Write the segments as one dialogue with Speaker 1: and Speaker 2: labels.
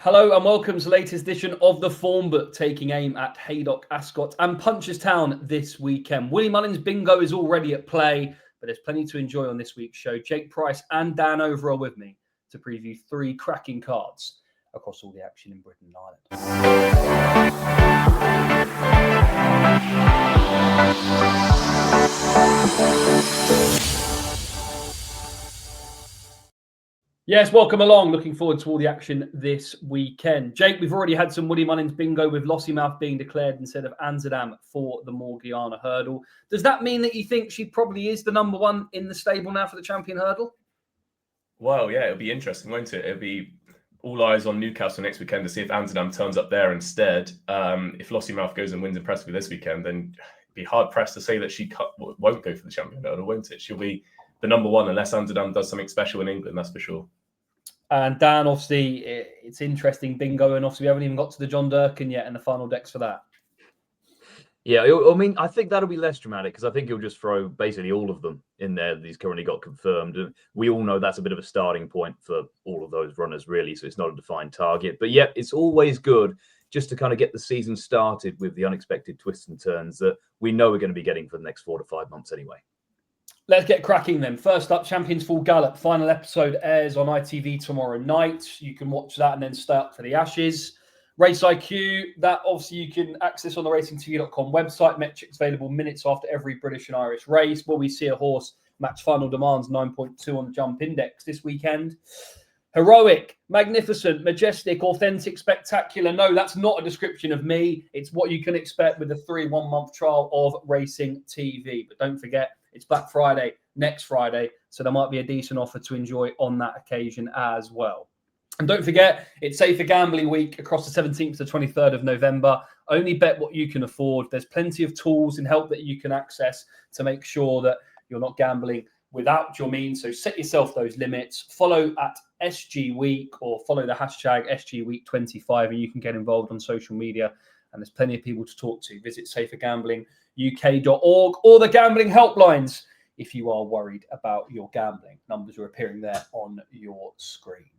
Speaker 1: Hello and welcome to the latest edition of the Formbook, taking aim at Haydock, Ascot and Punchestown this weekend. Willie Mullins' bingo is already at play, but there's plenty to enjoy on this week's show. Jake Price and Dan Overall with me to preview three cracking cards across all the action in Britain and Ireland. Yes, welcome along. Looking forward to all the action this weekend. Jake, we've already had some Willie Mullins bingo with Lossiemouth being declared instead of Amsterdam for the Morgiana Hurdle. Does that mean that you think she probably is the number one in the stable now for the Champion Hurdle?
Speaker 2: Well, yeah, it'll be interesting, won't it? It'll be all eyes on Newcastle next weekend to see if Amsterdam turns up there instead. If Lossiemouth goes and wins impressively this weekend, then it'd be hard-pressed to say that she won't go for the Champion Hurdle, won't it? She'll be the number one unless Amsterdam does something special in England, that's for sure.
Speaker 1: And Dan, obviously, it's interesting bingo, and obviously we haven't even got to the John Durkan yet and the final decks for that.
Speaker 3: Yeah, I mean, I think that'll be less dramatic because I think he'll just throw basically all of them in there that he's currently got confirmed. And we all know that's a bit of a starting point for all of those runners, really. So it's not a defined target. But yeah, it's always good just to kind of get the season started with the unexpected twists and turns that we know we're going to be getting for the next 4 to 5 months anyway.
Speaker 1: Let's get cracking then. First up, Champions Full Gallop. Final episode airs on ITV tomorrow night. You can watch that and then stay up for the Ashes. Race IQ, that obviously you can access on the racingtv.com website. Metrics available minutes after every British and Irish race. Will we see a horse match final demands 9.2 on the jump index this weekend? Heroic, magnificent, majestic, authentic, spectacular. No, that's not a description of me. It's what you can expect with the 3 1-month trial of Racing TV. But don't forget, it's Black Friday next Friday, so there might be a decent offer to enjoy on that occasion as well. And don't forget, it's Safer Gambling Week across the 17th to 23rd of November. Only bet what you can afford. There's plenty of tools and help that you can access to make sure that you're not gambling without your means. So set yourself those limits. Follow at SG Week or follow the hashtag SG Week 25 and you can get involved on social media. And there's plenty of people to talk to. Visit safergamblinguk.org or the gambling helplines if you are worried about your gambling. Numbers are appearing there on your screen.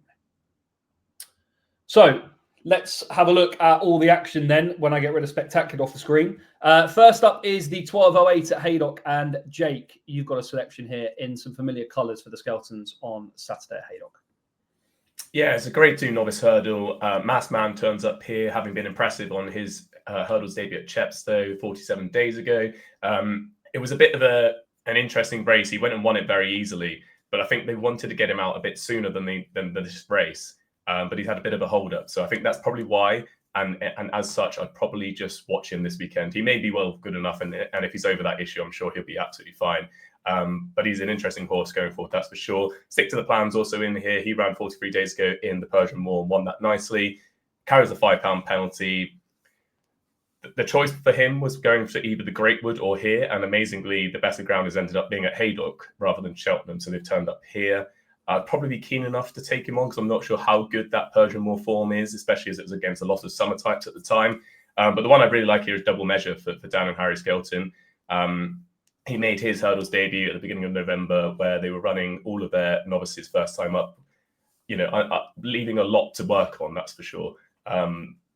Speaker 1: So let's have a look at all the action then when I get rid of Spectacular off the screen. First up is the 12.08 at Haydock. And Jake, you've got a selection here in some familiar colours for the Skeltons on Saturday at Haydock.
Speaker 2: Yeah, it's a Grade 2 novice hurdle. Mass Man turns up here, having been impressive on his hurdles debut at Chepstow 47 days ago. It was a bit of an interesting race. He went and won it very easily, but I think they wanted to get him out a bit sooner than this race. But he's had a bit of a hold-up, so I think that's probably why. And as such, I'd probably just watch him this weekend. He may be well good enough, and if he's over that issue, I'm sure he'll be absolutely fine. But he's an interesting horse going forward, that's for sure. Stick to the Plans also in here. He ran 43 days ago in the Persian Moor and won that nicely. Carries a £5 penalty. The choice for him was going for either the Greatwood or here, and amazingly, the best of ground has ended up being at Haydock rather than Cheltenham, so they've turned up here. I'd probably be keen enough to take him on because I'm not sure how good that Persian Moor form is, especially as it was against a lot of summer types at the time. But the one I really like here is Double Measure for Dan and Harry Skelton. He made his hurdles debut at the beginning of November where they were running all of their novices first time up, leaving a lot to work on, that's for sure.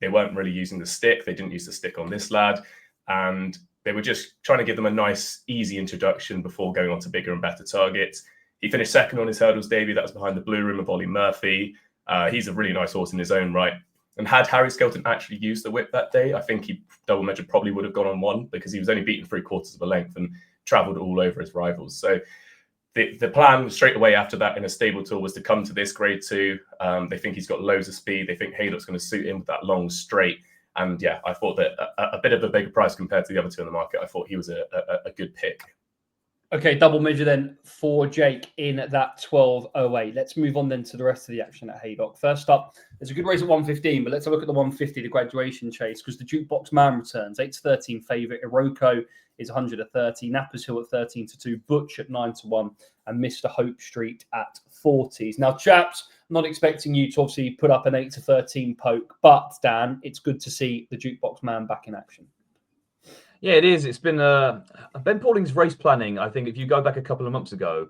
Speaker 2: They weren't really using the stick. They didn't use the stick on this lad. And they were just trying to give them a nice, easy introduction before going on to bigger and better targets. He finished second on his hurdles debut. That was behind the Blue Room of Ollie Murphy. He's a really nice horse in his own right. And had Harry Skelton actually used the whip that day, I think he Double Measure probably would have gone on one because he was only beaten 3/4 of a length and travelled all over his rivals. So the plan straight away after that in a stable tour was to come to this Grade 2. They think he's got loads of speed. They think Haydock's going to suit him with that long straight. And yeah, I thought that a bit of a bigger price compared to the other two in the market. I thought he was a good pick.
Speaker 1: Okay, Double Measure then for Jake in that 12.08. Let's move on then to the rest of the action at Haydock. First up, there's a good race at 1:15, but let's have a look at the 1:50, the Graduation Chase, because the Jukebox Man returns. 8-13 favourite. Iroko is 130. Nappers Hill at 13-2. Butch at 9-1. And Mr. Hope Street at 40s. Now, chaps, I'm not expecting you to obviously put up an 8-13 poke, but Dan, it's good to see the Jukebox Man back in action.
Speaker 3: Yeah, it is. It's been Ben Pauling's race planning. I think if you go back a couple of months ago,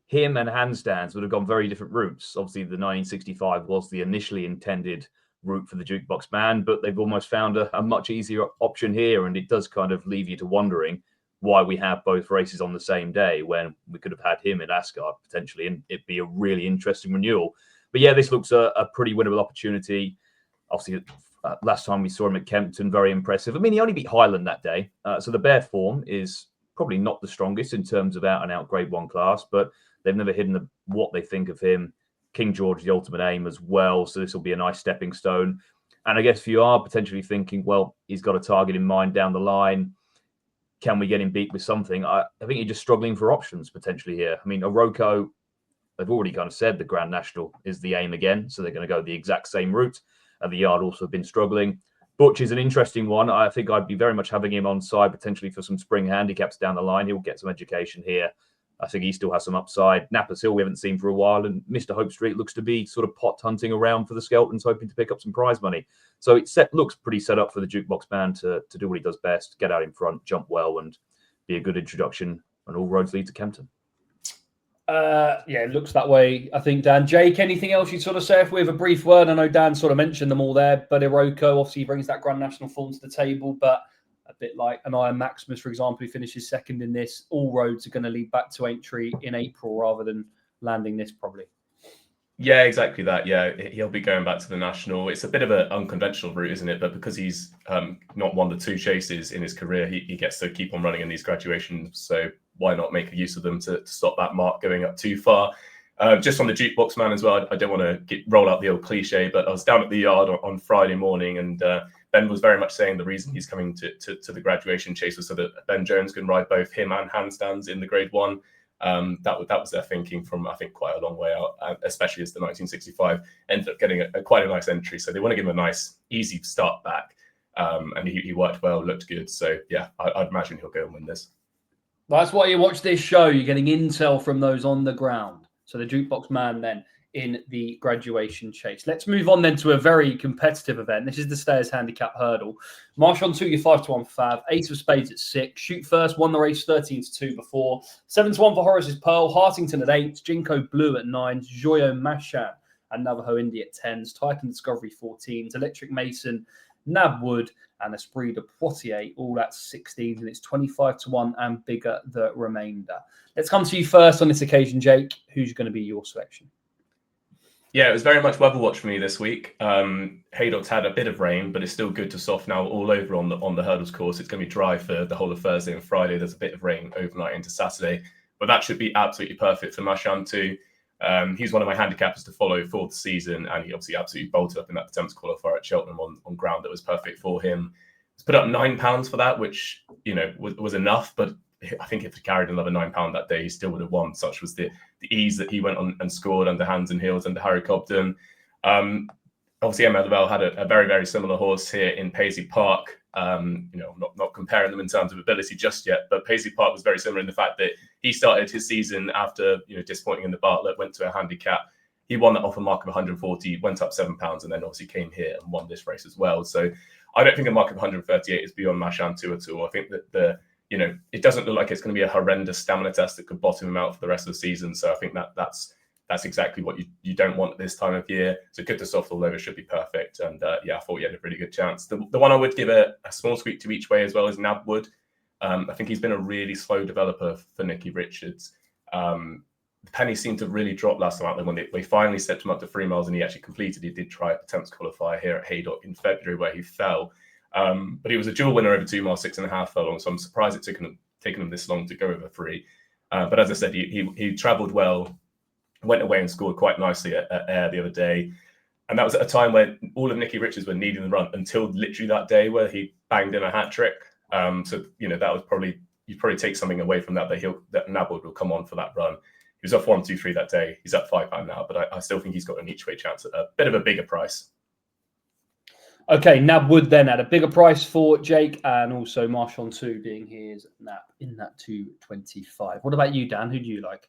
Speaker 3: him and Handstands would have gone very different routes. Obviously, the 1965 was the initially intended route for the Jukebox Man, but they've almost found a much easier option here. And it does kind of leave you to wondering why we have both races on the same day when we could have had him at Ascot potentially, and it'd be a really interesting renewal. But yeah, this looks a pretty winnable opportunity. Obviously, last time we saw him at Kempton, very impressive. I mean, he only beat Highland that day. So the bare form is probably not the strongest in terms of out-and-out Grade 1 class, but they've never hidden what they think of him. King George, the ultimate aim as well. So this will be a nice stepping stone. And I guess if you are potentially thinking, well, he's got a target in mind down the line, can we get him beat with something? I think you're just struggling for options potentially here. I mean, Oroko, they've already kind of said the Grand National is the aim again. So they're going to go the exact same route. The yard also have been struggling. Butch is an interesting one. I think I'd be very much having him on side potentially for some spring handicaps down the line. He'll get some education here. I think he still has some upside. Nappers Hill we haven't seen for a while, and Mr. Hope Street looks to be sort of pot hunting around for the Skeltons, hoping to pick up some prize money. So it looks pretty set up for the Jukebox Man to do what he does best, get out in front, jump well, and be a good introduction. And all roads lead to Kempton.
Speaker 1: Yeah, it looks that way, I think, Dan. Jake, anything else you'd sort of say if we have a brief word? I know Dan sort of mentioned them all there, but Iroko obviously brings that Grand National form to the table, but a bit like an Iron Maximus, for example, who finishes second in this, all roads are going to lead back to entry in April rather than landing this probably.
Speaker 2: Yeah, exactly that. Yeah, he'll be going back to the National. It's a bit of an unconventional route, isn't it? But because he's not won the 2 chases in his career, he gets to keep on running in these graduations. So why not make use of them to stop that mark going up too far? Just on the Jukebox Man as well, I don't want to roll out the old cliche, but I was down at the yard on Friday morning, and Ben was very much saying the reason he's coming to the graduation chase was so that Ben Jones can ride both him and Handstands in the Grade 1. That was their thinking from, I think, quite a long way out, especially as the 1965 ended up getting quite a nice entry. So they want to give him a nice, easy start back. And he worked well, looked good. So, yeah, I'd imagine he'll go and win this.
Speaker 1: That's why you watch this show. You're getting intel from those on the ground. So the Jukebox Man then in the graduation chase. Let's move on then to a very competitive event. This is the Stayers Handicap Hurdle. March on 2, you're 5-1 for Fav. 8 of spades at 6. Shoot First won the race 13-2 before. 7-1 for Horace's Pearl. Hartington at 8. Jinko Blue at 9. Joyo Machan and Navajo Indy at 10s. Titan Discovery 14s. Electric Mason, Nab Wood and Esprit de Poitiers all at 16s. And it's 25-1 and bigger the remainder. Let's come to you first on this occasion, Jake. Who's going to be your selection?
Speaker 2: Yeah, it was very much weather watch for me this week. Haydock's had a bit of rain, but it's still good to soften out all over on the hurdles course. It's going to be dry for the whole of Thursday and Friday. There's a bit of rain overnight into Saturday, but that should be absolutely perfect for Machan too. He's one of my handicappers to follow for the season, and he obviously absolutely bolted up in that attempts qualifier at Cheltenham on ground that was perfect for him. He's put up £9 for that, which was enough, but I think if he carried another £9 that day, he still would have won. Such was the ease that he went on and scored under Hands and Heels under Harry Cobden. Obviously, MLL had a very, very similar horse here in Paisley Park. Not comparing them in terms of ability just yet, but Paisley Park was very similar in the fact that he started his season after disappointing in the Bartlett, went to a handicap. He won that off a mark of 140, went up £7, and then obviously came here and won this race as well. So I don't think a mark of 138 is beyond Machan 2 at all. I think that it doesn't look like it's going to be a horrendous stamina test that could bottom him out for the rest of the season. So I think that's exactly what you don't want at this time of year. So good to soft all over should be perfect. And I thought he had a really good chance. The one I would give a small squeak to each way as well is Nab Wood. I think he's been a really slow developer for Nicky Richards. The pennies seemed to really drop last time out there when they finally stepped him up to 3 miles and he actually completed. He did try a attempts qualifier here at Haydock in February where he fell. But he was a dual winner over 2 miles, 6.5 furlongs. So I'm surprised it taken him this long to go over 3. But as I said, he travelled well, went away and scored quite nicely at Ayr the other day. And that was at a time when all of Nicky Richards were needing the run until literally that day where he banged in a hat trick. So that was you'd probably take something away from that Nab Wood will come on for that run. He was up 1-2-3 that day. He's up £5 now, but I still think he's got an each way chance at a bit of a bigger price.
Speaker 1: Okay, Nab Wood then at a bigger price for Jake, and also Marchon 2 being his Nab in that 225. What about you, Dan? Who do you like?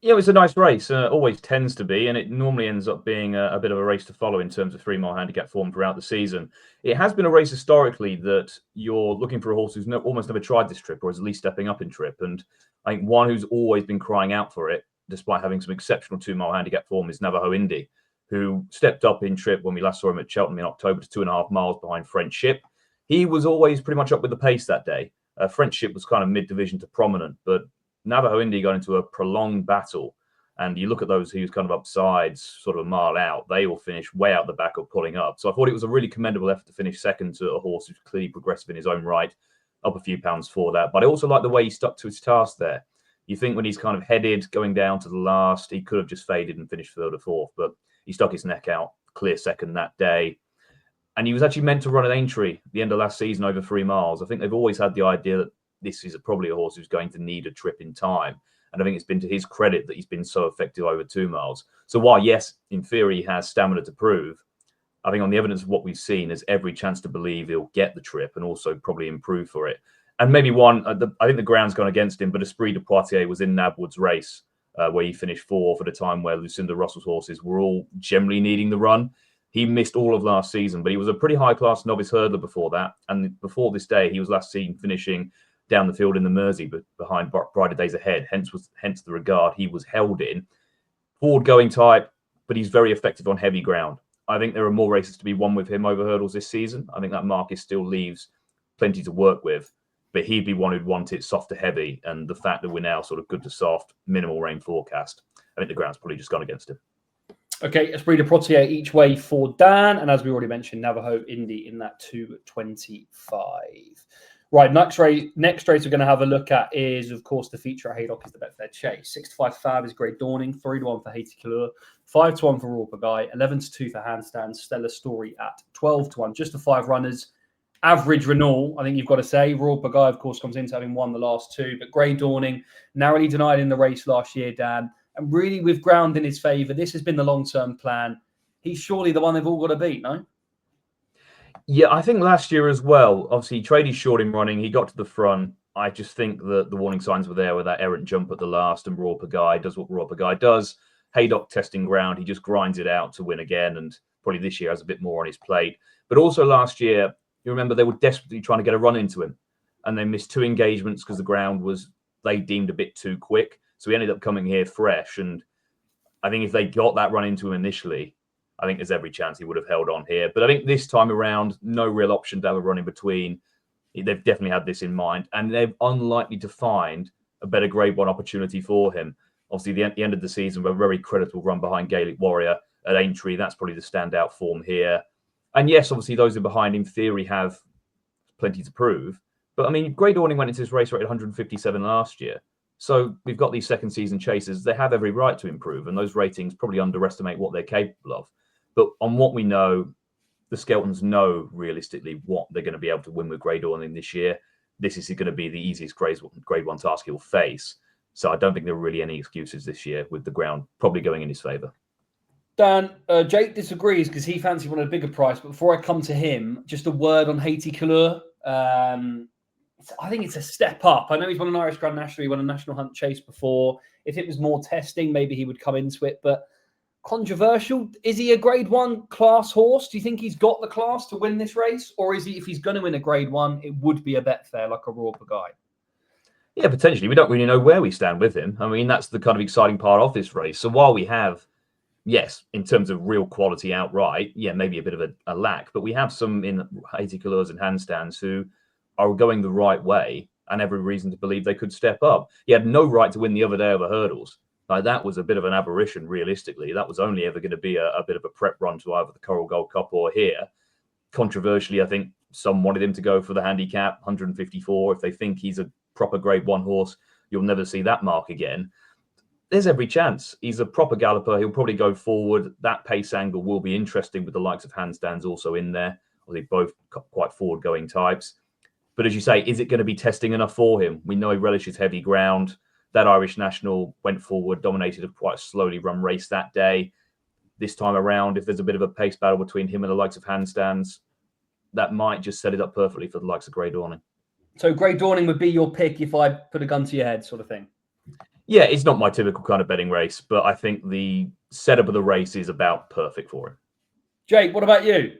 Speaker 3: Yeah, it's a nice race. Always tends to be, and it normally ends up being a bit of a race to follow in terms of 3 mile handicap form throughout the season. It has been a race historically that you're looking for a horse who's almost never tried this trip, or is at least stepping up in trip. And I think one who's always been crying out for it, despite having some exceptional 2 mile handicap form, is Navajo Indy. who stepped up in trip when we last saw him at Cheltenham in October to 2.5 miles behind Friendship. He was always pretty much up with the pace that day. Friendship was kind of mid-division to prominent, but Navajo Indy got into a prolonged battle. And you look at those who's kind of up sides, sort of a mile out, they will finish way out the back or pulling up. So I thought it was a really commendable effort to finish second to a horse who's clearly progressive in his own right, up a few pounds for that. But I also like the way he stuck to his task there. You think when he's kind of headed, going down to the last, he could have just faded and finished third or fourth, but he stuck his neck out, clear second that day. And he was actually meant to run an Aintree at the end of last season over 3 miles. I think they've always had the idea that this is probably a horse who's going to need a trip in time. And I think it's been to his credit that he's been so effective over 2 miles. So while, yes, in theory, he has stamina to prove, I think on the evidence of what we've seen, there's every chance to believe he'll get the trip and also probably improve for it. And maybe one, I think the ground's gone against him, but Esprit de Poitiers was in Nabwood's race where he finished fourth at a time where Lucinda Russell's horses were all generally needing the run. He missed all of last season, but he was a pretty high-class novice hurdler before that. And before this day, he was last seen finishing down the field in the Mersey, but behind Brighter Days Ahead, hence the regard he was held in. Forward-going type, but he's very effective on heavy ground. I think there are more races to be won with him over hurdles this season. I think that Marcus still leaves plenty to work with, but he'd be one who'd want it soft to heavy. And the fact that we're now sort of good to soft, minimal rain forecast, I think the ground's probably just gone against him.
Speaker 1: Okay, Esprit de Poitiers each way for Dan. And as we already mentioned, Navajo Indy in that 225. Right, next race we're going to have a look at is, of course, the feature at Haydock is the Betfair Chase. 6-5 Fab is Great Dawning, 3-1 for Haiti Couleurs, 5-1 for Royal Pagaille, 11-2 for Handstands, Stellar Story at 12-1. Just the 5 runners. Average Renault, I think you've got to say. Royal Pagaille, of course, comes into having won the last 2, but Great Dawning narrowly denied in the race last year, Dan. And really, with ground in his favour, this has been the long-term plan. He's surely the one they've all got to beat, no?
Speaker 3: Yeah, I think last year as well, obviously, Tradie short him running. He got to the front. I just think that the warning signs were there with that errant jump at the last, and Royal Pagaille does what Royal Pagaille does. Haydock testing ground. He just grinds it out to win again, and probably this year has a bit more on his plate. But also last year, you remember they were desperately trying to get a run into him, and they missed 2 engagements because the ground was, they deemed, a bit too quick. So he ended up coming here fresh, and I think if they got that run into him initially, I think there's every chance he would have held on here. But I think this time around, no real option to have a run in between. They've definitely had this in mind, and they're unlikely to find a better Grade 1 opportunity for him. Obviously, the end of the season, a very creditable run behind Gaelic Warrior at Aintree. That's probably the standout form here. And yes, obviously, those who are behind, in theory, have plenty to prove. But I mean, Great Dawning went into this race rate at 157 last year. So we've got these second season chasers. They have every right to improve, and those ratings probably underestimate what they're capable of. But on what we know, the Skeltons know realistically what they're going to be able to win with Great Dawning this year. This is going to be the easiest Grade 1 task he'll face. So I don't think there are really any excuses this year, with the ground probably going in his favour.
Speaker 1: Dan, Jake disagrees because he fancied one at a bigger price. But before I come to him, just a word on Haiti Couleurs. I think it's a step up. I know he's won an Irish Grand National. He won a National Hunt Chase before. If it was more testing, maybe he would come into it. But controversial. Is he a Grade 1 class horse? Do you think he's got the class to win this race? Or is he, if he's going to win a Grade 1, it would be a Betfair like a Royal Pagaille?
Speaker 3: Yeah, potentially. We don't really know where we stand with him. I mean, that's the kind of exciting part of this race. So while we have, yes, in terms of real quality outright, yeah, maybe a bit of a lack, but we have some in Haiti Couleurs and Handstands who are going the right way and every reason to believe they could step up. He had no right to win the other day over hurdles. Like, that was a bit of an aberration, realistically. That was only ever going to be a bit of a prep run to either the Coral Gold Cup or here. Controversially, I think some wanted him to go for the handicap, 154. If they think he's a proper Grade 1 horse, you'll never see that mark again. There's every chance. He's a proper galloper. He'll probably go forward. That pace angle will be interesting with the likes of Handstands also in there. They're both quite forward-going types. But as you say, is it going to be testing enough for him? We know he relishes heavy ground. That Irish National went forward, dominated a quite slowly run race that day. This time around, if there's a bit of a pace battle between him and the likes of Handstands, that might just set it up perfectly for the likes of Great Dawning.
Speaker 1: So Great Dawning would be your pick if I put a gun to your head, sort of thing?
Speaker 3: Yeah, it's not my typical kind of betting race, but I think the setup of the race is about perfect for him.
Speaker 1: Jake, what about you?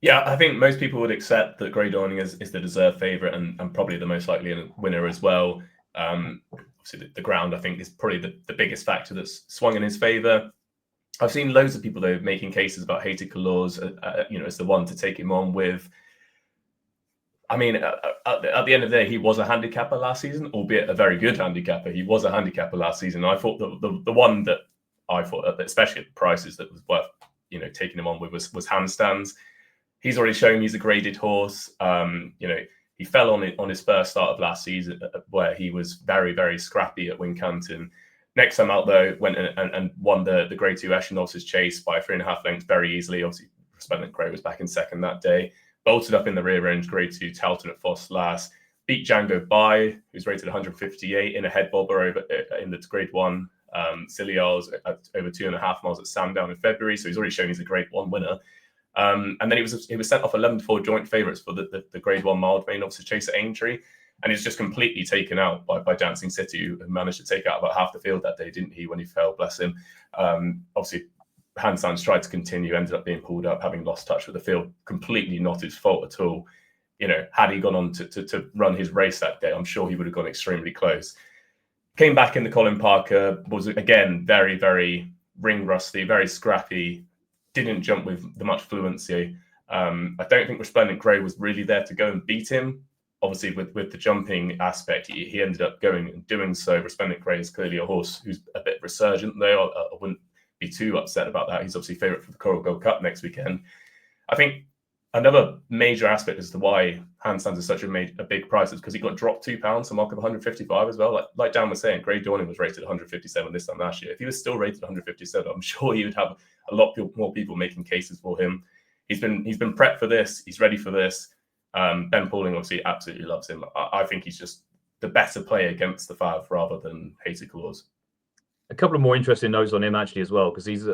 Speaker 2: Yeah, I think most people would accept that Great Dawning is the deserved favourite and probably the most likely winner as well. Obviously, the ground, I think, is probably the biggest factor that's swung in his favour. I've seen loads of people though making cases about Haiti Couleurs, as the one to take him on with. I mean, at the end of the day, he was a handicapper last season, albeit a very good handicapper. He was a handicapper last season. I thought the one that I thought, especially at the prices, that was worth taking him on with was Handstands. He's already shown he's a graded horse. He fell on his first start of last season, where he was very, very scrappy at Wincanton. Next time out, though, went and won the Grade 2 Novices Chase by 3.5 lengths very easily. Obviously, Resplendent Grey was back in second that day. Bolted up in the rear range, Grade 2 Talton at Foss last. Beat Jango Baie, who's rated 158 in a head bobber over in the Grade 1. Cilials at over 2.5 miles at Sandown in February. So he's already shown he's a Grade 1 winner. And then he was sent off 11-4 joint favourites for the Grade 1 mild main Novices Chase at Aintree. And he's just completely taken out by Dancing City, who managed to take out about half the field that day, didn't he, when he fell, bless him. Obviously, Handstands tried to continue, ended up being pulled up, having lost touch with the field. Completely not his fault at all. Had he gone on to run his race that day, I'm sure he would have gone extremely close. Came back in the Colin Parker, was again very, very ring rusty, very scrappy, didn't jump with the much fluency. I don't think Resplendent Grey was really there to go and beat him. Obviously, with the jumping aspect, he ended up going and doing so. Resplendent Grey is clearly a horse who's a bit resurgent, though. I wouldn't be too upset about that. He's obviously favourite for the Coral Gold Cup next weekend. I think another major aspect as to why Handstands is such a big price is because he got dropped £2, a mark of 155 as well. Like Dan was saying, Grey Dawning was rated 157 this time last year. If he was still rated 157, I'm sure he would have a lot more people making cases for him. He's been prepped for this. He's ready for this. Ben Pauling obviously absolutely loves him. I think he's just the better player against the Fav rather than Haiti Couleurs.
Speaker 3: A couple of more interesting notes on him actually as well, because he's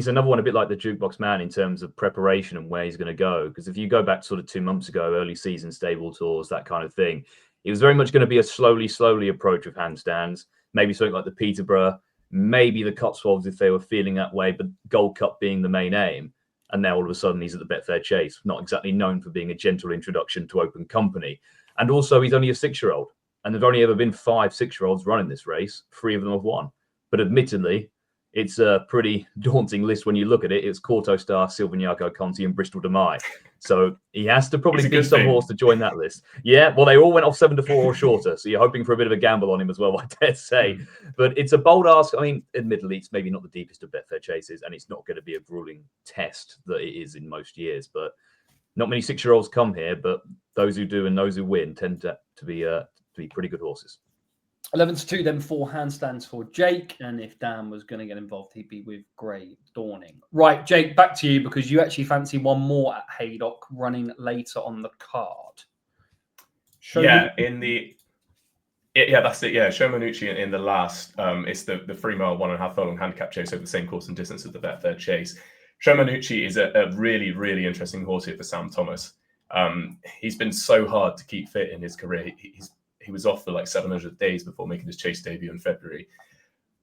Speaker 3: another one a bit like the Jukebox Man in terms of preparation and where he's going to go. Because if you go back sort of 2 months ago, early season stable tours, that kind of thing, it was very much going to be a slowly approach with Handstands. Maybe something like the Peterborough, maybe the Cotswolds if they were feeling that way, but Gold Cup being the main aim. And now all of a sudden he's at the Betfair Chase, not exactly known for being a gentle introduction to open company. And also he's only a 6-year-old. And there've only ever been 5 6-year-olds running this race. 3 of them have won. But admittedly, it's a pretty daunting list when you look at it. It's Corto Star, Silvagnaco Conti, and Bristol Demai. So he has to probably beat some horse to join that list. Yeah, well, they all went off 7-4 or shorter. So you're hoping for a bit of a gamble on him as well, I dare say. But it's a bold ask. I mean, admittedly, it's maybe not the deepest of Betfair Chases, and it's not going to be a grueling test that it is in most years. But not many 6-year-olds come here, but those who do and those who win tend to be pretty good horses.
Speaker 1: 11-2, then 4 Handstands for Jake. And if Dan was going to get involved, he'd be with Grey Dawning. Right, Jake, back to you, because you actually fancy one more at Haydock running later on the card.
Speaker 2: That's it. Yeah, Show Manucci in the last. It's the 3 mile, 1.5 furlong handicap chase over the same course and distance as the Betfair Chase. Show Manucci is a really, really interesting horse here for Sam Thomas. He's been so hard to keep fit in his career. He was off for like 700 days before making his chase debut in February.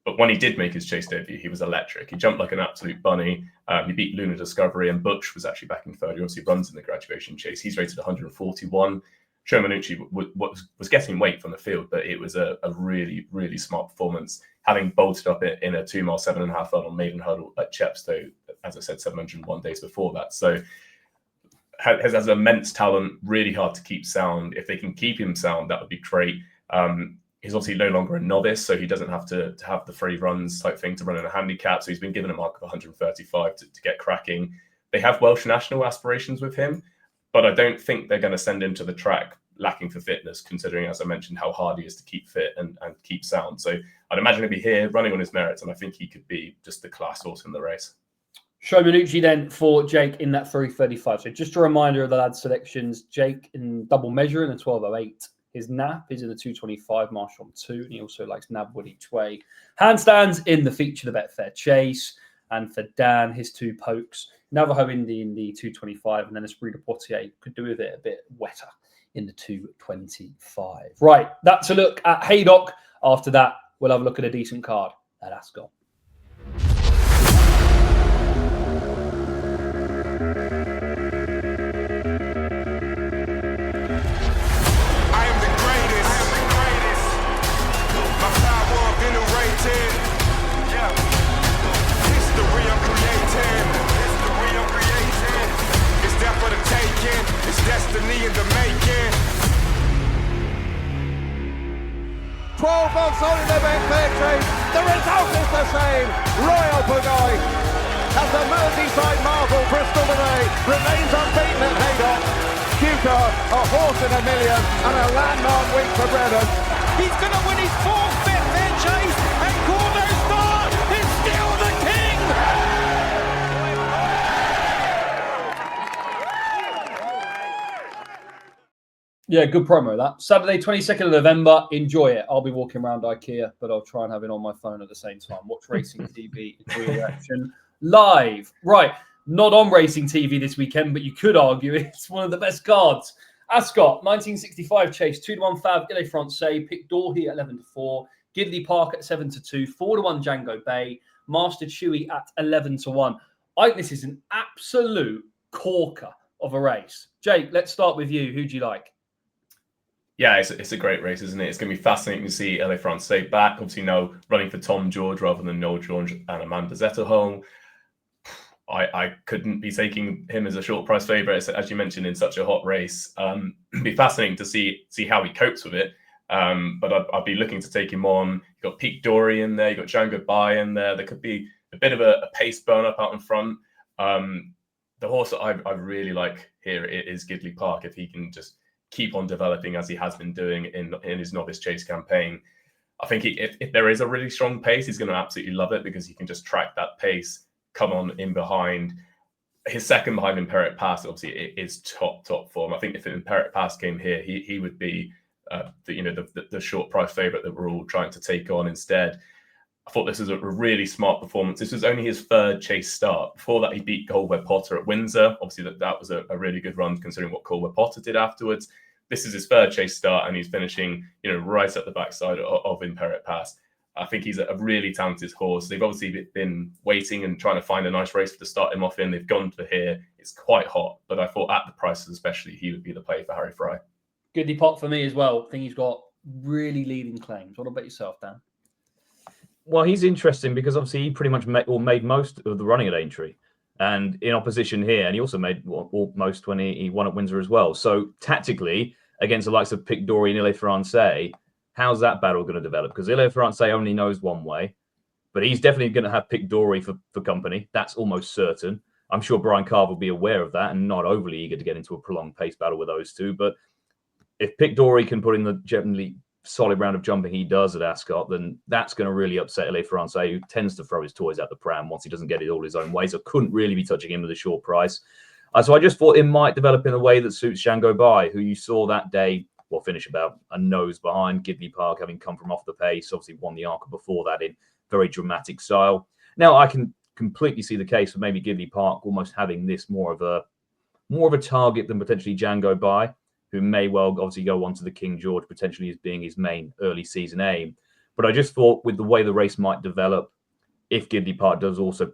Speaker 2: But when he did make his chase debut, he was electric. He jumped like an absolute bunny. He beat Luna Discovery, and Butch was actually back in third. He obviously runs in the graduation chase. He's rated 141. Show Manucci was getting weight from the field, but it was a really, really smart performance. Having bolted up in a 2 mile, 7.5 furlong maiden hurdle at Chepstow, as I said, 701 days before that. So has immense talent, really hard to keep sound. If they can keep him sound, that would be great. He's obviously no longer a novice, so he doesn't have to have the free runs type thing to run in a handicap. So he's been given a mark of 135 to get cracking. They have Welsh national aspirations with him, but I don't think they're going to send him to the track lacking for fitness, considering, as I mentioned, how hard he is to keep fit and keep sound. So I'd imagine he'll be here running on his merits, and I think he could be just the class horse in the race.
Speaker 1: Show Manucci then for Jake in that 335. So just a reminder of the lads' selections. Jake in double measure in the 1208. His nap is in the 225, Marshall 2, and he also likes Nabwood each way. Handstands in the feature, the Betfair Chase. And for Dan, his 2 pokes. Navajo Indy in the 225, and then Esprit de Poitiers could do with it a bit wetter in the 225. Right, that's a look at Haydock. After that, we'll have a look at a decent card at Ascot.
Speaker 4: History destiny in the making.
Speaker 5: 12 months on in the Betfair Chase. The result is the same. Royale Pagaille has the Merseyside marvel Bristol today. Remains unbeaten at Haydock. Jukebox, a horse in a million, and a landmark week for Brennan.
Speaker 6: He's going to win his 4th Betfair Chase, and Couleurs is still the king.
Speaker 1: Yeah, good promo that. Saturday, 22nd of November. Enjoy it. I'll be walking around IKEA, but I'll try and have it on my phone at the same time. Watch Racing TV, enjoy the action live. Right, not on Racing TV this weekend, but you could argue it's one of the best cards. Ascot, 1965 Chase, 2-1 Fav, Francais, Pagaille at 11-4, Gidley Park at 7-2, 4-1 Jango Baie, Master Chewy at 11-1. I think this is an absolute corker of a race. Jake, let's start with you. Who do you like?
Speaker 2: Yeah, it's a great race, isn't it? It's going to be fascinating to see LA Francais back. Obviously, now running for Tom George rather than Noel George and Amanda Zetterholm. I couldn't be taking him as a short price favourite, as you mentioned, in such a hot race. It'd be fascinating to see how he copes with it. But I'd be looking to take him on. You've got Pete Dory in there. You've got Jango Baie in there. There could be a bit of a pace burn up out in front. The horse that I really like here is Gidley Park. If he can just keep on developing as he has been doing in his Novice Chase campaign, I think if there is a really strong pace, he's going to absolutely love it because he can just track that pace, come on in behind. His second behind Imperial Pass, obviously, it is top form. I think if Imperial Pass came here, he would be the short price favourite that we're all trying to take on instead. I thought this was a really smart performance. This was only his 3rd Chase start. Before that, he beat Colwell Potter at Windsor. Obviously, that was a really good run considering what Colwell Potter did afterwards. This is his 3rd Chase start, and he's finishing, right at the backside of Imperial Pass. I think he's a really talented horse. They've obviously been waiting and trying to find a nice race to start him off in. They've gone for here. It's quite hot, but I thought at the prices especially, he would be the play for Harry Fry.
Speaker 1: Goodie pot for me as well. I think he's got really leading claims. What about yourself, Dan?
Speaker 3: Well, he's interesting because obviously he pretty much made most of the running at Aintree and in opposition here. And he also made most when he won at Windsor as well. So tactically, against the likes of Pete Dory and Francais, how's that battle going to develop? Because Francais only knows one way, but he's definitely going to have Pete Dory for company. That's almost certain. I'm sure Brian Carver will be aware of that and not overly eager to get into a prolonged pace battle with those two. But if Pete Dory can put in the generally solid round of jumping he does at Ascot, then that's going to really upset Francais, who tends to throw his toys out the pram once he doesn't get it all his own way. So couldn't really be touching him with a short price. So I just thought it might develop in a way that suits Jango Baie, who you saw that day, finish about a nose behind Gidley Park, having come from off the pace. Obviously won the Arca before that in very dramatic style. Now I can completely see the case for maybe Gidley Park almost having this more of a target than potentially Jango Baie, who may well obviously go on to the King George potentially as being his main early season aim. But I just thought with the way the race might develop, if Gidley Park does also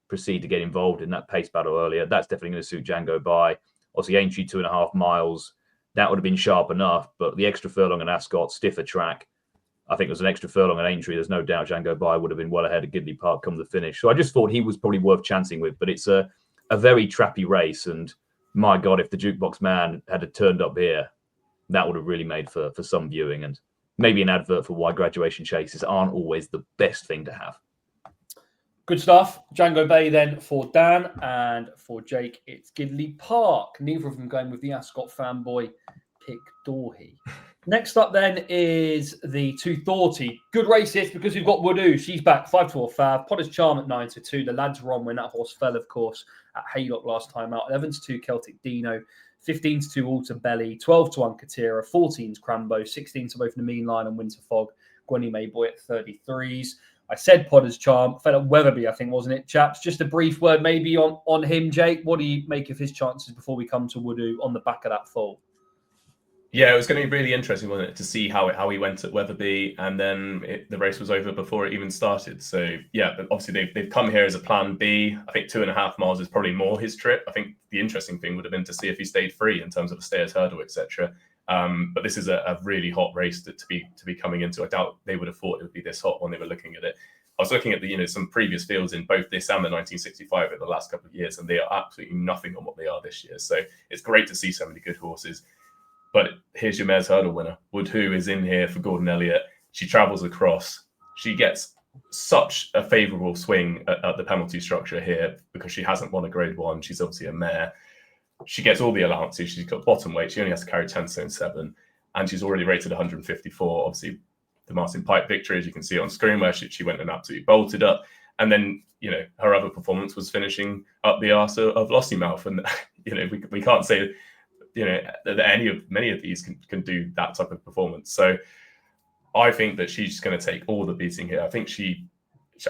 Speaker 3: proceed to get involved in that pace battle earlier, that's definitely going to suit Jango Baie. Obviously, Aintree 2.5 miles, that would have been sharp enough, but the extra furlong at Ascot, stiffer track. I think there's an extra furlong at Aintree. There's no doubt Jango Baie would have been well ahead of Gidley Park come the finish. So I just thought he was probably worth chancing with, but it's a very trappy race. And my God, if the Jukebox Man had turned up here, that would have really made for some viewing and maybe an advert for why graduation chases aren't always the best thing to have.
Speaker 1: Good stuff. Jango Baie then for Dan, and for Jake, it's Gidley Park. Neither of them going with the Ascot fanboy pick Dorhey. Next up then is the 230. Good race here because we've got Woodoo. She's back 5-4 Fav. Potter's Charm at 9-2. The lads were on when that horse fell, of course, at Haydock last time out. 11-2 Celtic Dino. 15-2 Alton Belly. 12-1 Katira. 14's Crambo. 16 to both Nameen Line and Winter Fog. Gwenny Mayboy at 33s. I said Potter's Charm. Fell at Weatherby, I think, wasn't it, chaps? Just a brief word maybe on him, Jake. What do you make of his chances before we come to Woodoo on the back of that fall?
Speaker 2: Yeah, it was going to be really interesting, wasn't it, to see how he went at Weatherby, and then the race was over before it even started. So yeah, but obviously they've come here as a plan B. I think 2.5 miles is probably more his trip. I think the interesting thing would have been to see if he stayed free in terms of a stayers hurdle, etc. But this is a really hot race to be coming into. I doubt they would have thought it would be this hot when they were looking at it. was looking at the some previous fields in both this and the 1965 over the last couple of years, and they are absolutely nothing on what they are this year. So it's great to see so many good horses. But here's your Mares Hurdle winner. Woodhoo is in here for Gordon Elliott. She travels across. She gets such a favourable swing at the penalty structure here because she hasn't won a Grade 1. She's obviously a mare. She gets all the allowances. She's got bottom weight. She only has to carry 10 stone 7. And she's already rated 154. Obviously, the Martin Pipe victory, as you can see on screen, where she went and absolutely bolted up. And then, her other performance was finishing up the arse of Lossiemouth. And, we can't say, that many of these can do that type of performance. So I think that she's going to take all the beating here. I think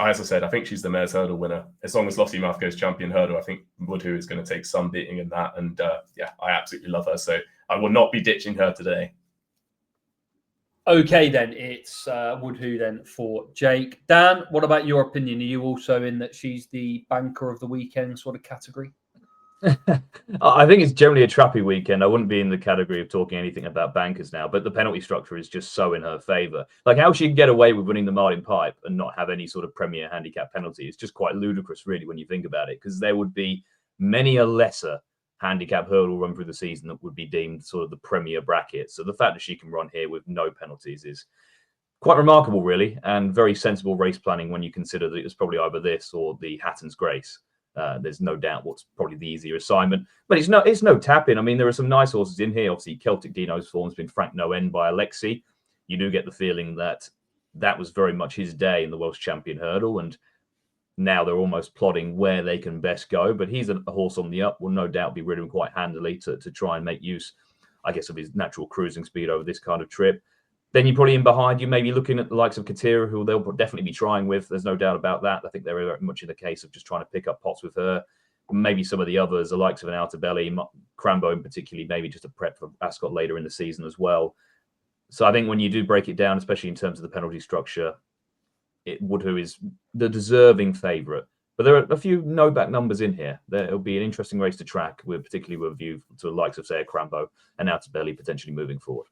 Speaker 2: as I said, I think she's the Mares Hurdle winner. As long as Lossiemouth goes champion hurdle, I think Woodhoo is going to take some beating in that. And I absolutely love her. So I will not be ditching her today.
Speaker 1: Okay, then it's Woodhoo then for Jake. Dan, what about your opinion? Are you also in that she's the banker of the weekend sort of category?
Speaker 3: I think it's generally a trappy weekend. I wouldn't be in the category of talking anything about bankers now, but the penalty structure is just so in her favour. Like how she can get away with winning the Martin Pipe and not have any sort of premier handicap penalty is just quite ludicrous, really, when you think about it, because there would be many a lesser handicap hurdle run through the season that would be deemed sort of the premier bracket. So the fact that she can run here with no penalties is quite remarkable, really, and very sensible race planning when you consider that it was probably either this or the Hatton's Grace. There's no doubt what's probably the easier assignment, but it's no tap-in. I mean, there are some nice horses in here. Obviously, Celtic Dino's form has been frank no end by Alexi. You do get the feeling that was very much his day in the Welsh Champion Hurdle, and now they're almost plotting where they can best go. But he's a horse on the up, will no doubt be ridden quite handily to try and make use, I guess, of his natural cruising speed over this kind of trip. Then you're probably in behind, you may be looking at the likes of Katira, who they'll definitely be trying with. There's no doubt about that. I think they're very much in the case of just trying to pick up pots with her. Maybe some of the others, the likes of an Outer Belly, Crambo in particularly, maybe just a prep for Ascot later in the season as well. So I think when you do break it down, especially in terms of the penalty structure, Woodhoo is the deserving favourite. But there are a few no-back numbers in here. It'll be an interesting race to track, particularly with a view to the likes of, say, a Crambo and Outer Belly potentially moving forward.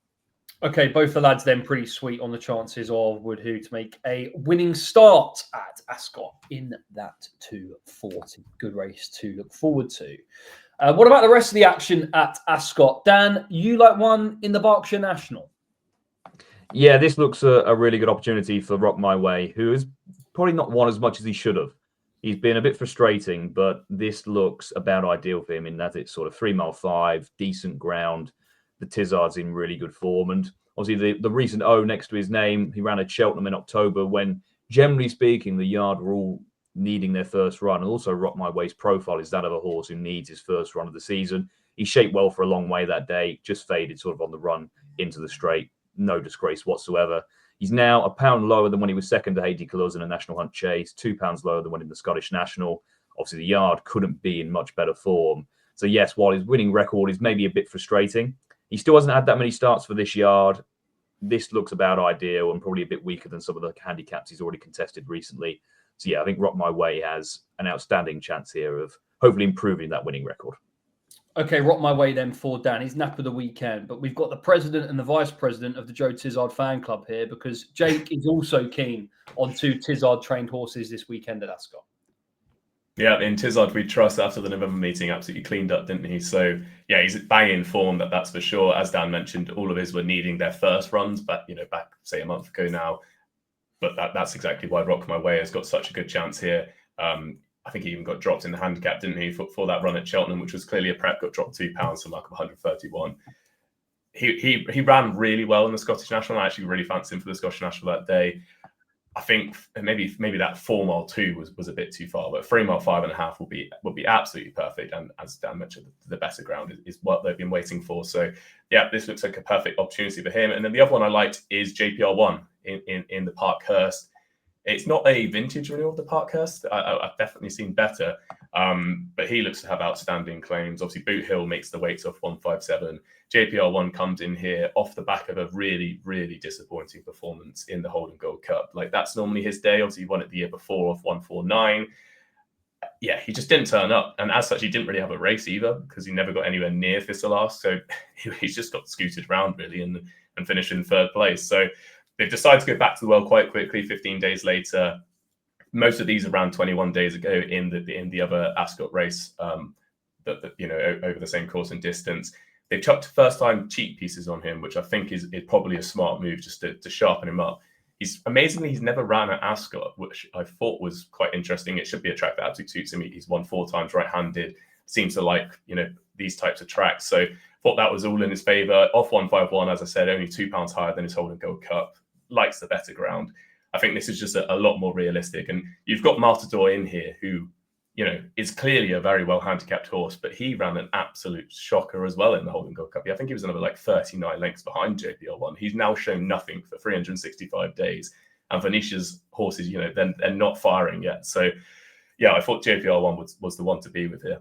Speaker 1: Okay, both the lads then pretty sweet on the chances of Woodhoo to make a winning start at Ascot in that 240. Good race to look forward to. What about the rest of the action at Ascot? Dan, you like one in the Berkshire National?
Speaker 3: Yeah, this looks a really good opportunity for Rock My Way, who has probably not won as much as he should have. He's been a bit frustrating, but this looks about ideal for him in that it's sort of 3 mile 5, decent ground. The Tizard's in really good form. And obviously the recent O next to his name, he ran at Cheltenham in October when, generally speaking, the yard were all needing their first run. And also Rock My Way's profile is that of a horse who needs his first run of the season. He shaped well for a long way that day, just faded sort of on the run into the straight. No disgrace whatsoever. He's now £1 lower than when he was second to Haiti Couleurs in a National Hunt Chase, £2 lower than when in the Scottish National. Obviously, the yard couldn't be in much better form. So yes, while his winning record is maybe a bit frustrating, he still hasn't had that many starts for this yard. This looks about ideal and probably a bit weaker than some of the handicaps he's already contested recently. So yeah, I think Rock My Way has an outstanding chance here of hopefully improving that winning record.
Speaker 1: Okay, Rock My Way then for Dan. He's nap of the weekend, but we've got the president and the vice president of the Joe Tizard fan club here because Jake is also keen on 2 Tizard trained horses this weekend at Ascot.
Speaker 2: Yeah, in Tizard we trust after the November meeting absolutely cleaned up, didn't he? So yeah, he's bang in form, that's for sure. As Dan mentioned, all of his were needing their first runs, but back say a month ago now. But that's exactly why Rock My Way has got such a good chance here. I think he even got dropped in the handicap, didn't he, for that run at Cheltenham, which was clearly a prep, got dropped £2 for mark of 131. He ran really well in the Scottish National. I actually really fancied him for the Scottish National that day. I think maybe that 4 mile 2 was a bit too far, but 3 mile 5.5 would be absolutely perfect. And as Dan mentioned, the better ground is what they've been waiting for. So yeah, this looks like a perfect opportunity for him. And then the other one I liked is JPR1 in the Parkhurst. It's not a vintage renewal of the Parkhurst. I've definitely seen better, but he looks to have outstanding claims. Obviously, Boot Hill makes the weights off 157. JPR1 comes in here off the back of a really, really disappointing performance in the Holden Gold Cup. Like, that's normally his day. Obviously, he won it the year before off 149. Yeah, he just didn't turn up. And as such, he didn't really have a race either because he never got anywhere near Thistleast. So he's just got scooted around, really, and finished in 3rd place. So they've decided to go back to the well quite quickly, 15 days later. most of these around 21 days ago in the other Ascot race, that you know, over the same course and distance. They've chucked first-time cheat pieces on him, which I think is probably a smart move just to sharpen him up. He's never ran at Ascot, which I thought was quite interesting. It should be a track that absolutely suits him. He's won 4 times right-handed. Seems to like, you know, these types of tracks. So thought that was all in his favour. Off 151, as I said, only £2 higher than his Holden Gold Cup. Likes the better ground. I think this is just a lot more realistic. And you've got Matador in here who, you know, is clearly a very well handicapped horse, but he ran an absolute shocker as well in the Holden Gold Cup. I think he was another like 39 lengths behind JPL1. He's now shown nothing for 365 days. And Venetia's horses, you know, they're not firing yet. So, yeah, I thought JPL1 was the one to be with here.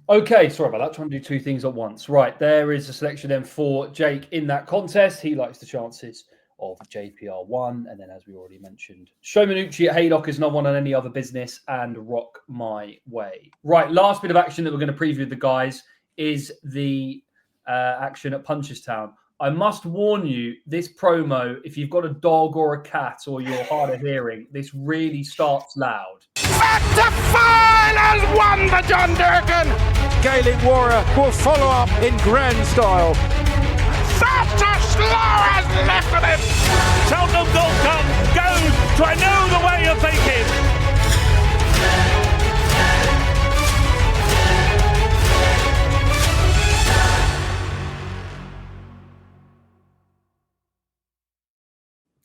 Speaker 1: Okay, sorry about that. Trying to do 2 things at once. Right, there is a selection then for Jake in that contest. He likes the chances of JPR1. And then, as we already mentioned, Show Minucci at Haydock is not one on any other business, and Rock My Way. Right, last bit of action that we're going to preview with the guys is the action at Punchestown. I must warn you, this promo, if you've got a dog or a cat or you're hard of hearing, this really starts loud.
Speaker 6: Betfair has won the John Durkan. Gaelic Warrior will follow up in grand style. Fastorslow has lifted it. Cheltenham Gold Cup goes to I know the way you're thinking.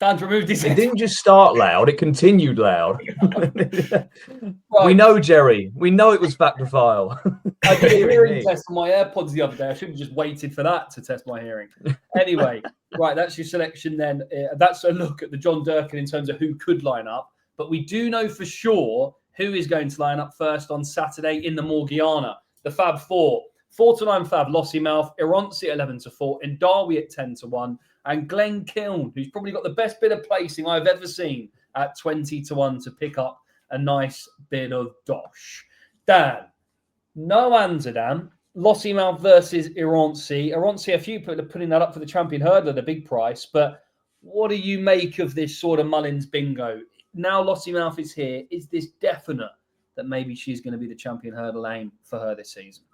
Speaker 1: Dan's removed his
Speaker 3: It didn't just start loud, it continued loud.
Speaker 1: Right.
Speaker 3: We know, Jerry. We know it was back to file.
Speaker 1: I did a hearing test on my AirPods the other day. I should have just waited for that to test my hearing. Anyway, right, that's your selection then. That's a look at the John Durkan in terms of who could line up. But we do know for sure who is going to line up first on Saturday in the Morgiana. The Fab Four. 4-9 Fab, Lossiemouth, Irancy at 11-4, and Darby at 10-1. And Glenn Kiln, who's probably got the best bit of placing I've ever seen at 20-1 to pick up a nice bit of dosh. Dan, no Amsterdam, Lossiemouth versus Irancy. Irancy, a few people are putting that up for the champion hurdle at a big price, but what do you make of this sort of Mullins bingo? Now Lossiemouth is here. Is this definite that maybe she's going to be the champion hurdle aim for her this season?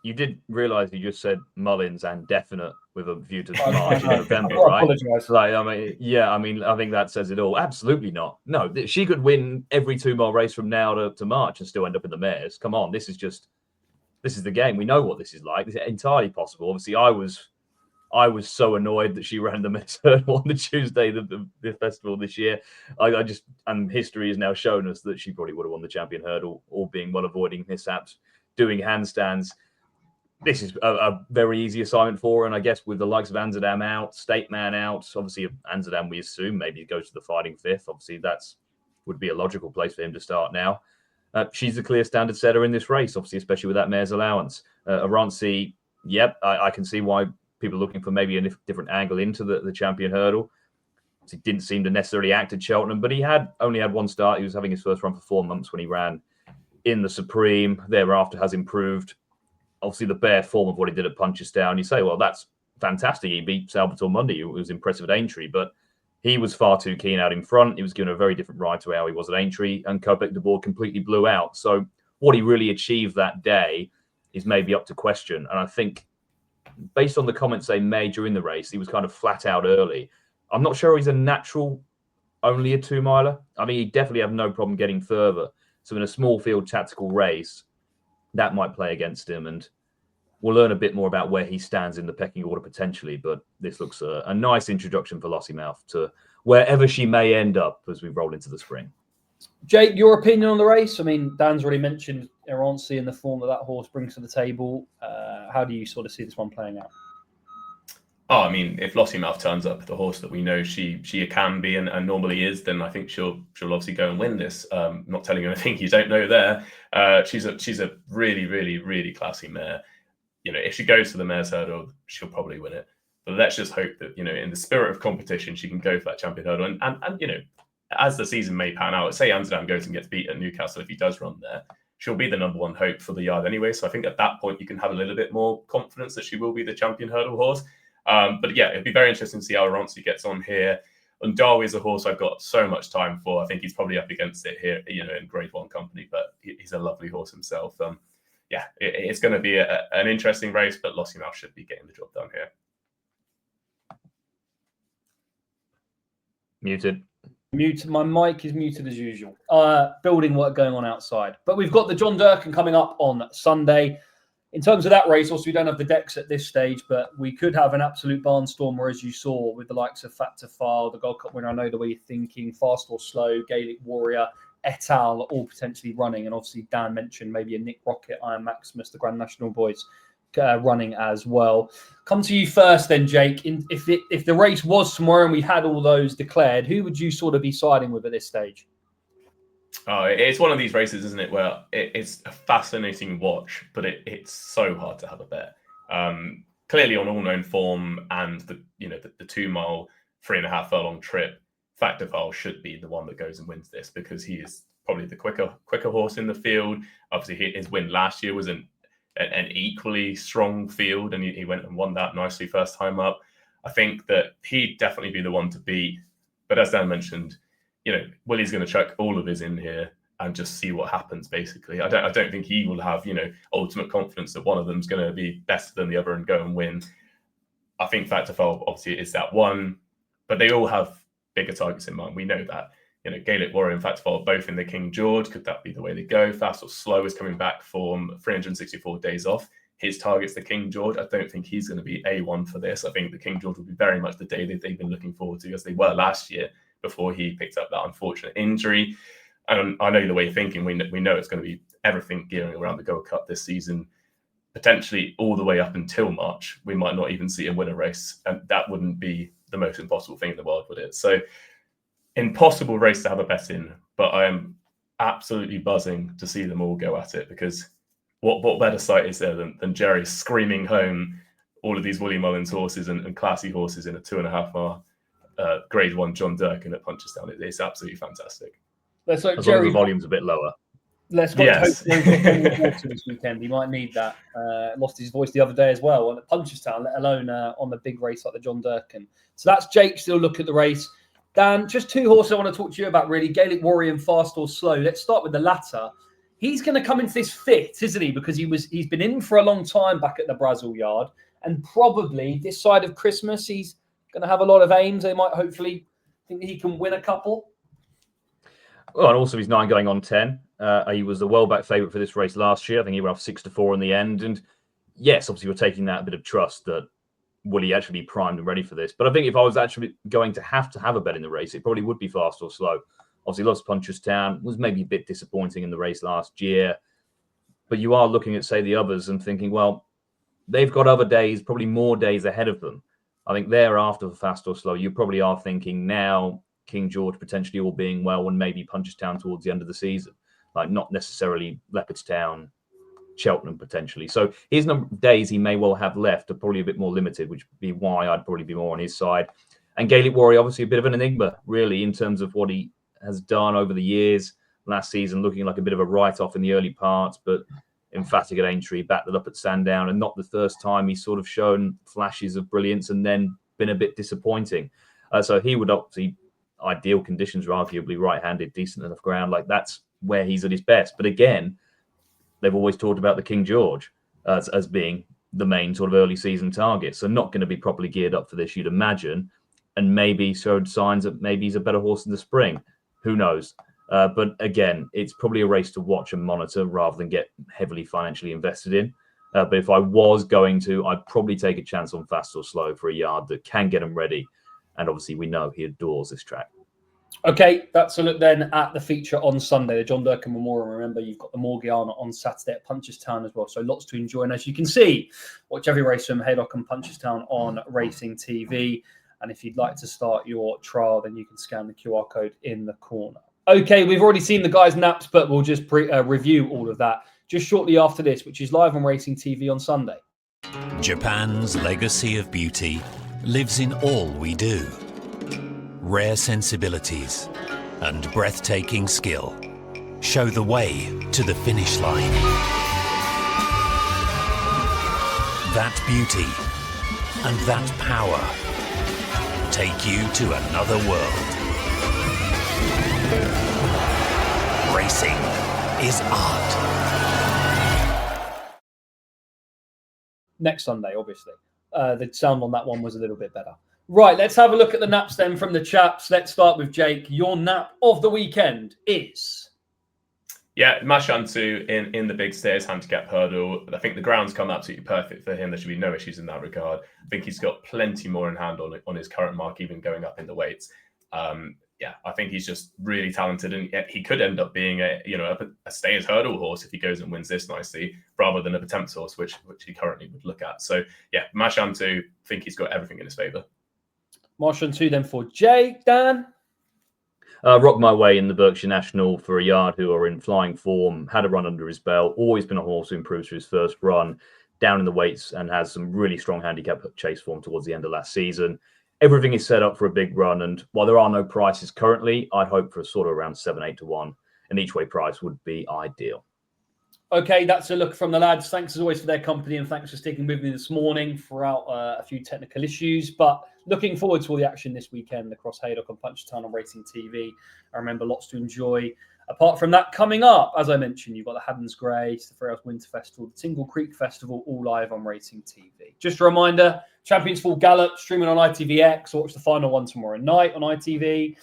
Speaker 3: You did realise you just said Mullins and definite with a view to March in November, right? Like, I think that says it all. Absolutely not. No, she could win every 2-mile race from now to March and still end up in the mares. Come on, this is the game. We know what this is like. It's entirely possible. Obviously, I was so annoyed that she ran the Men's Hurdle on the Tuesday, the festival this year. And history has now shown us that she probably would have won the champion hurdle, all being well avoiding mishaps, doing handstands. This is a very easy assignment for her. And I guess with the likes of Amsterdam out, State Man out, obviously Amsterdam, we assume maybe he goes to the fighting fifth. Obviously, would be a logical place for him to start now. She's the clear standard setter in this race, obviously, especially with that mare's allowance. Irancy, I can see why people are looking for maybe a different angle into the champion hurdle. He didn't seem to necessarily act at Cheltenham, but he only had one start. He was having his first run for 4 months when he ran in the Supreme. Thereafter has improved. Obviously, the bare form of what he did at Punchestown, you say, well, that's fantastic. He beat Salvatore Mundi. It was impressive at Aintree, but he was far too keen out in front. He was given a very different ride to how he was at Aintree, and Kopek de Boer completely blew out. So what he really achieved that day is maybe up to question. And I think, based on the comments they made during the race, he was kind of flat out early. I'm not sure he's a natural only a 2-miler. I mean, he'd definitely have no problem getting further. So in a small field tactical race, that might play against him, and we'll learn a bit more about where he stands in the pecking order potentially. But this looks a nice introduction for Lossiemouth to wherever she may end up as we roll into the spring.
Speaker 1: Jake, your opinion on the race? I mean, Dan's already mentioned Irancy and the form that horse brings to the table. How do you sort of see this one playing out?
Speaker 2: Oh, I mean, if Lossiemouth turns up the horse that we know she can be and normally is, then I think she'll obviously go and win this. Not telling you anything you don't know there. She's a really, really, really classy mare. You know, if she goes to the Mares Hurdle, she'll probably win it. But let's just hope that, you know, in the spirit of competition, she can go for that champion hurdle. And you know, as the season may pan out, say Amsterdam goes and gets beat at Newcastle if he does run there, she'll be the number one hope for the yard anyway. So I think at that point, you can have a little bit more confidence that she will be the champion hurdle horse. But yeah, it'd be very interesting to see how Irancy gets on here. And Darby is a horse I've got so much time for. I think he's probably up against it here, in Grade 1 company, but he's a lovely horse himself. It's going to be an interesting race, but Lossiemouth should be getting the job done here.
Speaker 3: Muted.
Speaker 1: My mic is muted as usual. Building work going on outside. But we've got the John Durkan coming up on Sunday. In terms of that race, also, we don't have the decks at this stage, but we could have an absolute barnstormer, as you saw, with the likes of Fat to File, the Gold Cup winner, I Know the Way You're Thinking, Fastorslow, Gaelic Warrior, et al. All potentially running. And obviously, Dan mentioned maybe a Nick Rocket, Iron Maximus, the Grand National boys running as well. Come to you first then, Jake. If the race was tomorrow and we had all those declared, who would you sort of be siding with at this stage?
Speaker 2: Oh, it's one of these races, isn't it, where it's a fascinating watch, but it's so hard to have a bet. Clearly on all-known form and the 2 mile, 3.5 furlong trip, Factor File should be the one that goes and wins this, because he is probably the quicker horse in the field. Obviously, his win last year was an equally strong field, and he went and won that nicely first time up. I think that he'd definitely be the one to beat. But as Dan mentioned, Willie's going to chuck all of his in here and just see what happens, basically. I don't think he will have, ultimate confidence that one of them's going to be better than the other and go and win. I think Factor File obviously is that one, but they all have bigger targets in mind. We know that. Gaelic Warrior and Factor File both in the King George. Could that be the way they go? Fastorslow is coming back from 364 days off. His target's the King George. I don't think he's going to be A1 for this. I think the King George will be very much the day that they've been looking forward to, as they were last year before he picked up that unfortunate injury. And I Know the Way You're Thinking. We know it's going to be everything gearing around the Gold Cup this season, potentially all the way up until March. We might not even see him win a race, and that wouldn't be the most impossible thing in the world, would it? So, impossible race to have a bet in, but I am absolutely buzzing to see them all go at it, because what better sight is there than Jerry screaming home all of these Willie Mullins horses and classy horses in a 2.5 mile Grade 1 John Durkan at Punchestown. It's absolutely fantastic.
Speaker 1: Let's hope
Speaker 3: as long as
Speaker 1: Jerry,
Speaker 3: the volume's a bit lower.
Speaker 1: Let's hope this weekend. He might need that. Lost his voice the other day as well at Punchestown, let alone on the big race like the John Durkan. So that's Jake. Still look at the race. Dan, just 2 horses I want to talk to you about, really. Gaelic Warrior and Fastorslow. Let's start with the latter. He's going to come into this fit, isn't he? Because he's been in for a long time back at the Brazil Yard, and probably this side of Christmas he's going to have a lot of aims. They might hopefully think he can win a couple.
Speaker 3: Well, and also he's 9 going on 10. He was the well-back favourite for this race last year. I think he went off 6-4 in the end. And yes, obviously we're taking that bit of trust that will he actually be primed and ready for this. But I think if I was actually going to have a bet in the race, it probably would be Fastorslow. Obviously, lost Punchestown, was maybe a bit disappointing in the race last year. But you are looking at, say, the others and thinking, well, they've got other days, probably more days ahead of them. I think thereafter for Fastorslow, you probably are thinking now King George potentially all being well, and maybe Punchestown towards the end of the season. Like not necessarily Leopardstown, Cheltenham potentially. So his number of days he may well have left are probably a bit more limited, which would be why I'd probably be more on his side. And Gaelic Warrior, obviously a bit of an enigma, really, in terms of what he has done over the years. Last season, looking like a bit of a write-off in the early parts, but emphatic at Aintree, backed it up at Sandown, and not the first time he's sort of shown flashes of brilliance and then been a bit disappointing. So he would obviously, ideal conditions are arguably right-handed, decent enough ground, like that's where he's at his best. But again, they've always talked about the King George as being the main sort of early season target. So not going to be properly geared up for this, you'd imagine, and maybe showed signs that maybe he's a better horse in the spring. Who knows? But again, it's probably a race to watch and monitor rather than get heavily financially invested in. But if I was going to, I'd probably take a chance on Fastorslow for a yard that can get him ready. And obviously we know he adores this track.
Speaker 1: Okay, that's a look then at the feature on Sunday, the John Durkan Memorial. Remember, you've got the Morgiana on Saturday at Punchestown as well. So lots to enjoy. And as you can see, watch every race from Haydock and Punchestown on Racing TV. And if you'd like to start your trial, then you can scan the QR code in the corner. Okay, we've already seen the guys' naps, but we'll just review all of that just shortly after this, which is live on Racing TV on Sunday.
Speaker 4: Japan's legacy of beauty lives in all we do. Rare sensibilities and breathtaking skill show the way to the finish line. That beauty and that power take you to another world. Racing is art.
Speaker 1: Next Sunday, obviously. The sound on that one was a little bit better. Right, let's have a look at the naps then from the chaps. Let's start with Jake. Your nap of the weekend is...
Speaker 2: Yeah, Mashantu in the big stairs handicap hurdle. I think the ground's come absolutely perfect for him. There should be no issues in that regard. I think he's got plenty more in hand on his current mark, even going up in the weights. Yeah, I think he's just really talented, and yet he could end up being a stayers hurdle horse if he goes and wins this nicely, rather than a Potemps horse, which he currently would look at. So yeah, Mashantu, I think he's got everything in his favour.
Speaker 1: Mashantu then for Jake. Dan?
Speaker 3: Rock My Way in the Berkshire National for a yard who are in flying form, had a run under his belt, always been a horse who improves for his first run, down in the weights, and has some really strong handicap chase form towards the end of last season. Everything is set up for a big run, and while there are no prices currently, I'd hope for a sort of around 7-8 to 1. An each way price would be ideal.
Speaker 1: Okay, that's a look from the lads. Thanks as always for their company, and thanks for sticking with me this morning throughout a few technical issues. But looking forward to all the action this weekend across Haydock and Punchestown on Racing TV. I remember lots to enjoy. Apart from that, coming up, as I mentioned, you've got the Haddon's Grace, the Francais Winter Festival, the Tingle Creek Festival, all live on Racing TV. Just a reminder, Champions Full Gallop streaming on ITVX. Watch the final one tomorrow night on ITV.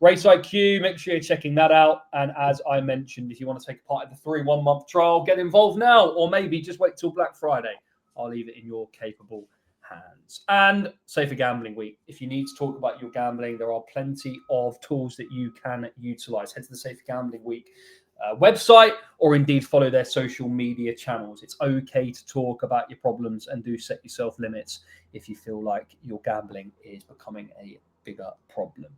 Speaker 1: Race IQ, make sure you're checking that out. And as I mentioned, if you want to take part in the 3 1-month trial, get involved now, or maybe just wait till Black Friday. I'll leave it in your capable hands. And Safer Gambling Week. If you need to talk about your gambling, there are plenty of tools that you can utilize. Head to the Safer Gambling Week website, or indeed follow their social media channels. It's okay to talk about your problems, and do set yourself limits if you feel like your gambling is becoming a bigger problem.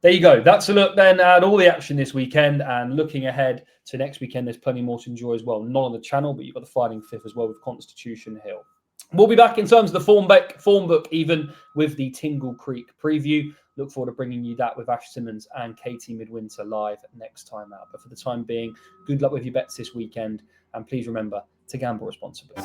Speaker 1: There you go. That's a look then at all the action this weekend, and looking ahead to next weekend, there's plenty more to enjoy as well. Not on the channel, but you've got the Fighting Fifth as well with Constitution Hill. We'll be back in terms of the Formbook, even with the Tingle Creek preview. Look forward to bringing you that with Ash Simmons and Katie Midwinter live next time out. But for the time being, good luck with your bets this weekend, and please remember to gamble responsibly.